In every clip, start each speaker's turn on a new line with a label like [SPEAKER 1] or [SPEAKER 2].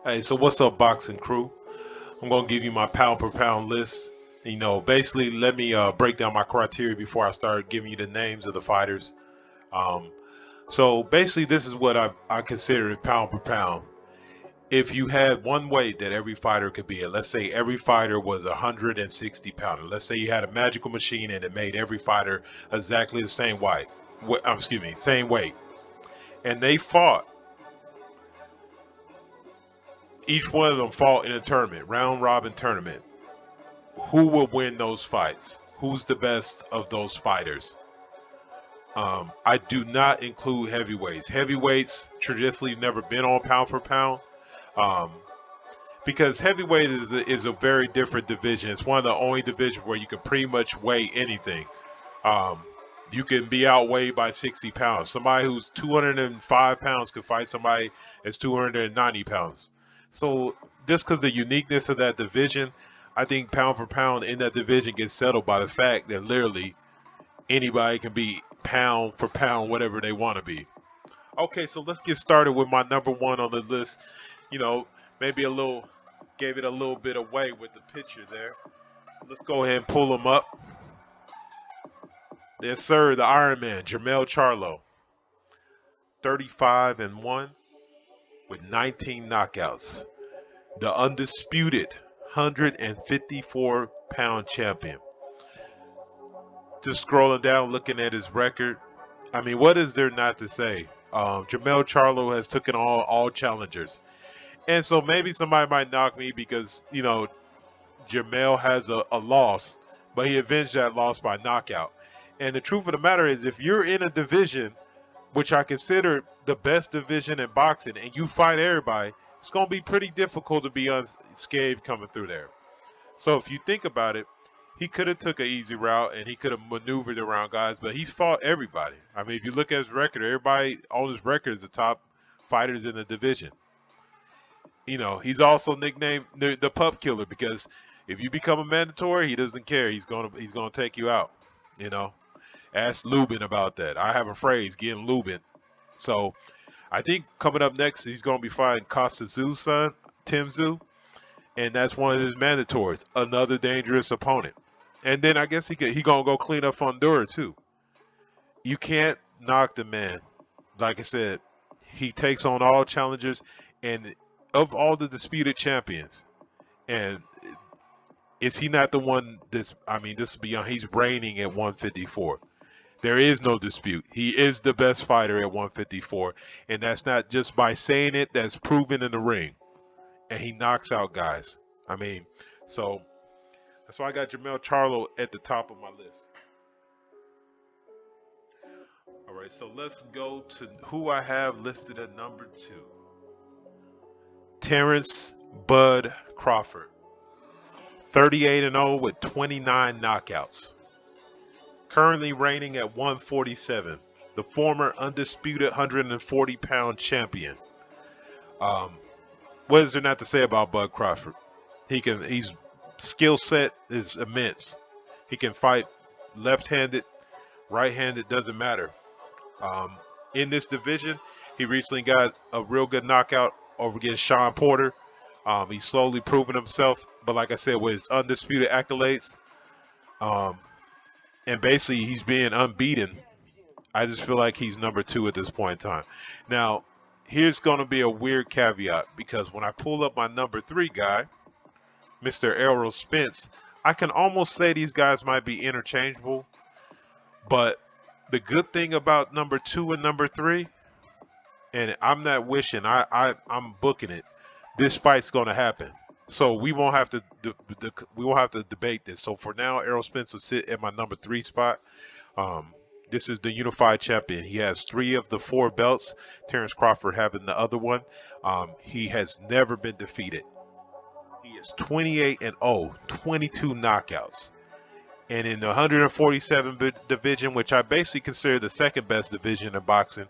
[SPEAKER 1] Hey, so what's up, boxing crew? I'm gonna give you my pound per pound list. Basically, let me break down my criteria before I start giving you the names of the fighters. Um, so basically, this is what I consider pound per pound. If you had one weight that every fighter could be at, let's say every fighter was a 160 pounder. Let's say you had a magical machine and it made every fighter exactly the same weight. Excuse me, same weight, and they fought. Each one of them fought in a tournament, round robin tournament. Who will win those fights? Who's the best of those fighters? I do not include heavyweights. Heavyweights traditionally never been on pound for pound um, because heavyweight is a very different division. It's one of the only divisions where you can pretty much weigh anything. Um, you can be outweighed by 60 pounds. Somebody who's 205 pounds could fight somebody that's 290 pounds. So just because the uniqueness of that division, I think pound for pound in that division gets settled by the fact that literally anybody can be pound for pound whatever they want to be. Okay, so let's get started with my number one on the list. You know, maybe a little gave it a little bit away with the picture there. Let's go ahead and pull them up. Yes, sir, the Iron Man, Jermell Charlo, 35-1 with 19 knockouts. The undisputed 154-pound champion. Just scrolling down, looking at his record. I mean, what is there not to say? Jermell Charlo has taken all challengers. And so maybe somebody might knock me because, Jermell has a loss, but he avenged that loss by knockout. And the truth of the matter is, if you're in a division, which I consider the best division in boxing, and you fight everybody, it's going to be pretty difficult to be unscathed coming through there. So if you think about it, he could have took an easy route and he could have maneuvered around guys, but he fought everybody. I mean, if you look at his record, everybody on his record is the top fighters in the division. He's also nicknamed the Pup Killer because if you become a mandatory, he doesn't care. He's gonna take you out. You know, ask Lubin about that. I have a phrase, getting Lubin. So I think coming up next, he's gonna be fighting Costa Zoo's son, Tim Zoo, and that's one of his mandatories. Another dangerous opponent. And then I guess he gonna go clean up Fundura too. You can't knock the man. Like I said, he takes on all challengers, and of all the disputed champions, and is he not the one that's? I mean, this is beyond. He's reigning at 154. There is no dispute. He is the best fighter at 154, and that's not just by saying it. That's proven in the ring, and he knocks out guys. I mean, so that's why I got Jermell Charlo at the top of my list. All right, so let's go to who I have listed at number two. Terrence Bud Crawford, 38-0 with 29 knockouts. Currently reigning at 147, the former undisputed 140-pound champion. Um, what is there not to say about Bud Crawford? He's skill set is immense. He can fight left-handed, right-handed, doesn't matter. Um, in this division, he recently got a real good knockout over against Sean Porter. He's slowly proving himself, but like I said, with his undisputed accolades, um, and basically he's being unbeaten. I just feel like he's number two at this point in time. Now, here's going to be a weird caveat because when I pull up my number three guy, Mr. Errol Spence, I can almost say these guys might be interchangeable, but the good thing about number two and number three, and I'm not wishing, I'm booking it. This fight's going to happen, so we won't have to debate this. So for now, Errol Spence will sit at my number three spot. This is the unified champion. He has three of the four belts. Terrence Crawford having the other one. He has never been defeated. He is 28-0, 22 knockouts. And in the 147 division, which I basically consider the second best division in boxing,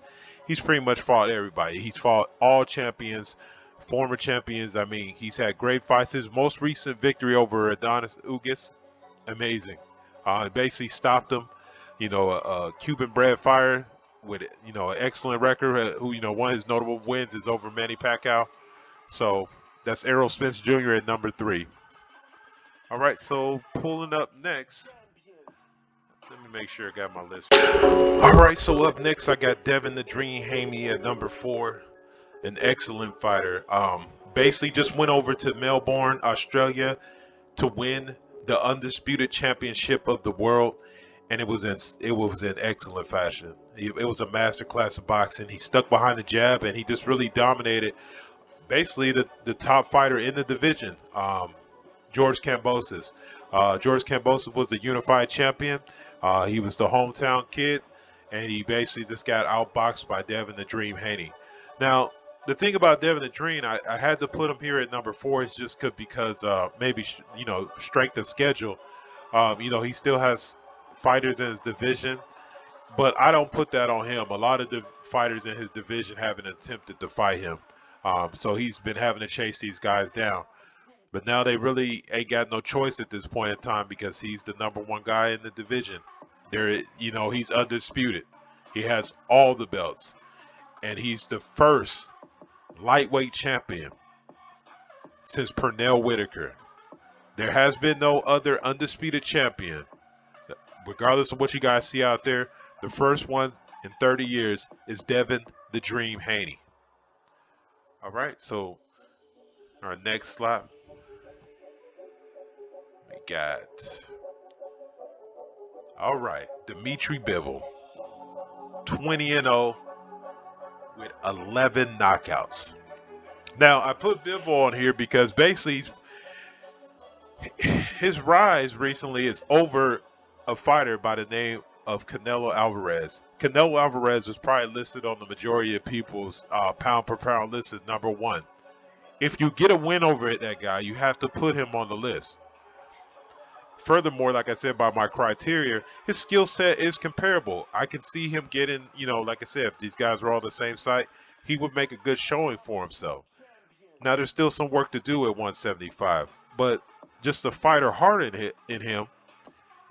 [SPEAKER 1] he's pretty much fought everybody. He's fought all champions, former champions. I mean, he's had great fights. His most recent victory over Adonis Ugas, amazing. Basically stopped him. A Cuban-bred fighter with an excellent record. Who one of his notable wins is over Manny Pacquiao. So That's Errol Spence Jr. at number 3. All right, so pulling up next. Let me make sure I got my list. All right, so up next I got Devin the Dream Haney at number 4, an excellent fighter. Basically just went over to Melbourne, Australia, to win the undisputed championship of the world, and it was in excellent fashion. It was a master class of boxing. He stuck behind the jab, and he just really dominated. Basically, the top fighter in the division. George Kambosos. George Kambosos was the unified champion. He was the hometown kid, and he basically just got outboxed by Devin the Dream Haney. Now, the thing about Devin the Dream, I had to put him here at number 4 is just because maybe strength of schedule. He still has fighters in his division, but I don't put that on him. A lot of the fighters in his division haven't attempted to fight him, so he's been having to chase these guys down. But now they really ain't got no choice at this point in time because he's the number 1 guy in the division. He's undisputed. He has all the belts, and he's the first lightweight champion since Pernell Whitaker. There has been no other undisputed champion. Regardless of what you guys see out there, the first one in 30 years is Devin the Dream Haney. All right, so our next slide. We got, all right, Dimitri Bivol, 20-0 with 11 knockouts. Now, I put Bivol on here because basically his rise recently is over a fighter by the name of Canelo Alvarez. Canelo Alvarez was probably listed on the majority of people's pound per pound list as number 1. If you get a win over that guy, you have to put him on the list. Furthermore, like I said, by my criteria, his skill set is comparable. I can see him getting, like I said, if these guys were all the same site, he would make a good showing for himself. Now, there's still some work to do at 175, but just the fighter heart in him,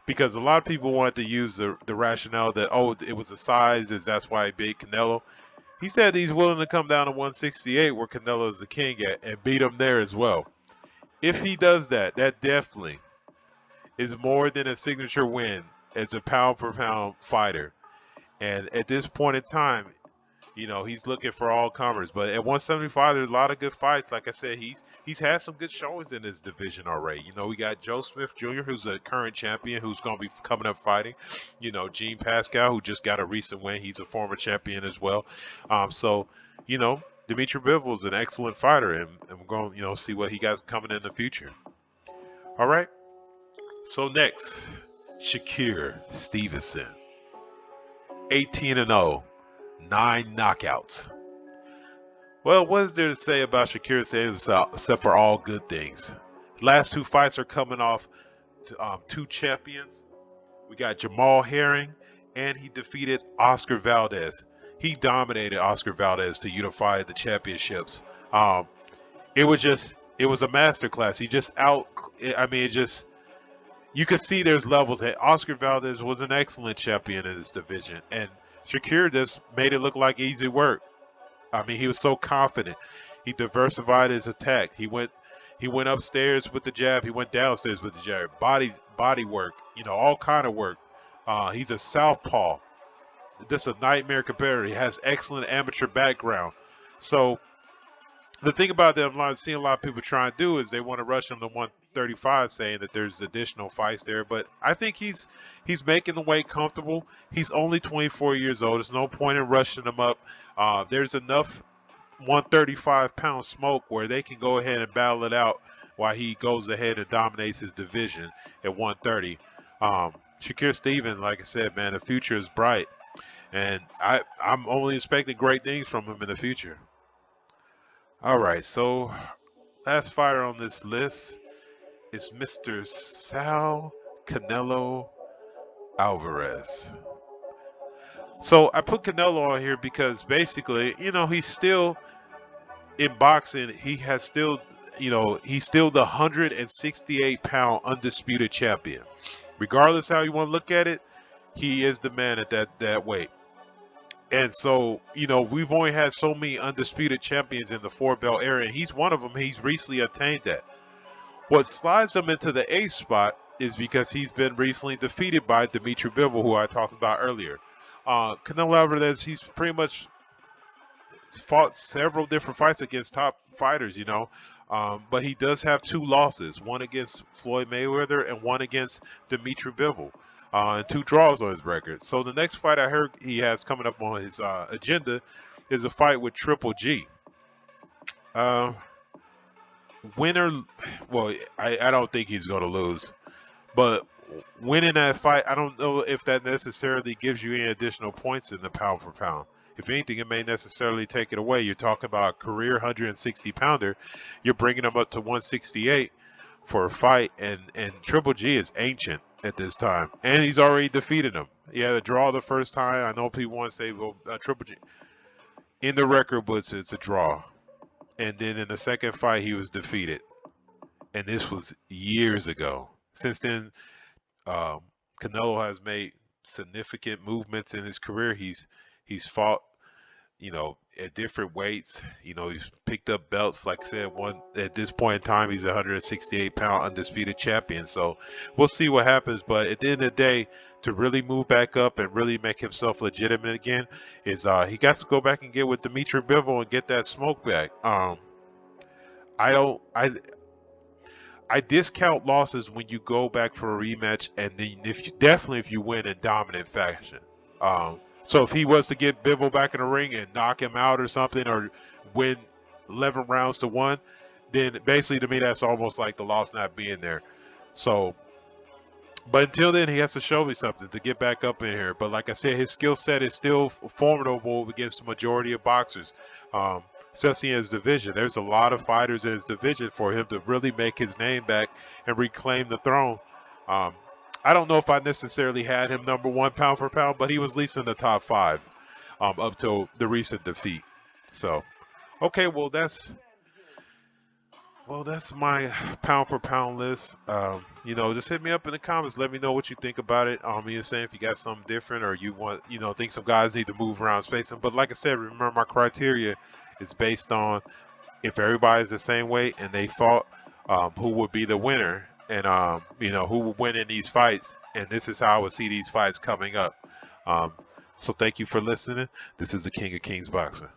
[SPEAKER 1] because a lot of people wanted to use the rationale that, it was the size, that's why he beat Canelo. He said he's willing to come down to 168 where Canelo is the king at and beat him there as well. If he does that, that definitely is more than a signature win as a pound per pound fighter. And at this point in time, he's looking for all comers. But at 175, there's a lot of good fights. Like I said, he's had some good showings in his division already. We got Joe Smith Jr., who's a current champion, who's going to be coming up fighting. Gene Pascal, who just got a recent win. He's a former champion as well. Dimitri Bivol is an excellent fighter, and we're going to, see what he got coming in the future. All right. So next, Shakur Stevenson, 18-0, 9 knockouts. Well, what is there to say about Shakur Stevenson except for all good things? Last 2 fights are coming off 2 champions. We got Jamal Herring, and he defeated Oscar Valdez. He dominated Oscar Valdez to unify the championships. It was a masterclass. You could see there's levels. That Oscar Valdez was an excellent champion in this division, and Shakur just made it look like easy work. He was so confident. He diversified his attack. He went upstairs with the jab. He went downstairs with the jab. Body work. All kind of work. He's a southpaw. Just a nightmare competitor. He has excellent amateur background. So the thing about that I'm seeing a lot of people try and do is they want to rush him to 135, saying that there's additional fights there. But I think he's making the weight comfortable. He's only 24 years old. There's no point in rushing him up. There's enough 135-pound smoke where they can go ahead and battle it out while he goes ahead and dominates his division at 130. Shakur Stevenson, like I said, man, the future is bright. And I'm only expecting great things from him in the future. All right, so last fighter on this list is Mr. Sal Canelo Alvarez. So I put Canelo on here because basically, he's still in boxing. He's still the 168-pound undisputed champion. Regardless how you want to look at it, he is the man at that weight. And so, we've only had so many undisputed champions in the four belt era, and he's one of them. He's recently attained that. What slides him into the eighth spot is because he's been recently defeated by Dimitri Bivol, who I talked about earlier. Canelo Alvarez, he's pretty much fought several different fights against top fighters, but he does have two losses, one against Floyd Mayweather and one against Dimitri Bivol, and two draws on his record. So the next fight I heard he has coming up on his agenda is a fight with Triple G. Uh, Winner, well, I don't think he's going to lose, but winning that fight, I don't know if that necessarily gives you any additional points in the pound for pound. If anything, it may necessarily take it away. You're talking about a career 160 pounder. You're bringing him up to 168 for a fight, and Triple G is ancient at this time, and he's already defeated him. He had a draw the first time. I know people want to say, well, Triple G in the record books, it's a draw, and then in the second fight, he was defeated, and this was years ago. Since then, um, Canelo has made significant movements in his career. He's fought, at different weights. He's picked up belts. Like I said, one at this point in time, he's a 168-pound undisputed champion. So we'll see what happens. But at the end of the day, to really move back up and really make himself legitimate again, is he got to go back and get with Dimitri Bivol and get that smoke back. I don't. I discount losses when you go back for a rematch, and then if you win in dominant fashion. So if he was to get Bivol back in the ring and knock him out or something, or win 11 rounds to 1, then basically to me that's almost like the loss not being there. So, but until then, he has to show me something to get back up in here. But like I said, his skill set is still formidable against the majority of boxers. Especially in his division. There's a lot of fighters in his division for him to really make his name back and reclaim the throne. I don't know if I necessarily had him number one pound for pound, but he was at least in the top 5 up till the recent defeat. So, okay, well that's my pound for pound list. Just hit me up in the comments. Let me know what you think about it. Saying if you got something different or you want, think some guys need to move around spacing. But like I said, remember my criteria is based on if everybody's the same weight and they fought, who would be the winner and, who would win in these fights. And this is how I would see these fights coming up. So thank you for listening. This is the King of Kings Boxing.